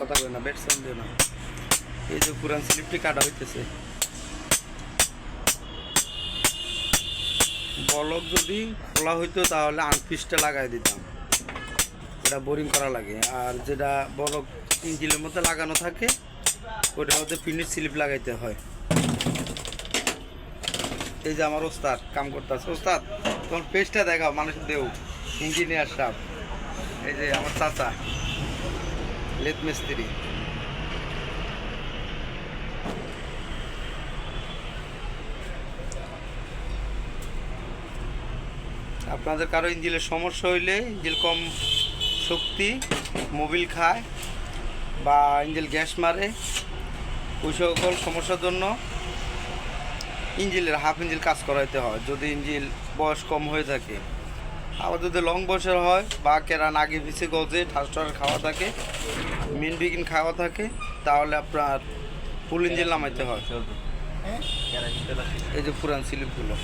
কথা কই না, বেড সাউন্ড দিও না। এই যে পুরান স্লিপটি কাটা হইতেছে। বলক যদি খোলা হইতো তাহলে আনফিসটা লাগাই দিতাম, এটা বোরিং করা লাগে। আর যেটা বলক ইঞ্জিনের মধ্যে লাগানো থাকে ওটার মধ্যে ফিনিশ স্লিপ লাগাইতে হয়। এই যে আমার ওস্তাদ কাম করতেছে। ওস্তাদ তোমার পেজটা দেখাও, মানুষ দেও, ইঞ্জিনিয়ার সাহেব। এই যে আমার চাচা লেদ মিস্ত্রি। আপনাদের কারো ইঞ্জিনের সমস্যা হইলে, ইঞ্জিন কম শক্তি মোবিল খায় বা ইঞ্জিন গ্যাস মারে, ওই সকল সমস্যার জন্য ইঞ্জিনের হাফ ইঞ্জিন কাজ করাইতে হয় যদি ইঞ্জিন বয়স কম হয়ে থাকে। আবার যদি লং বয়সের হয় বা কেরান আগে পিছিয়ে গজে ঠাস খাওয়া থাকে, মেন বিগিন খাওয়া থাকে, তাহলে আপনার ফুল ইঞ্জিন নামাইতে হয়। এই যে পুরান স্লিপগুলো।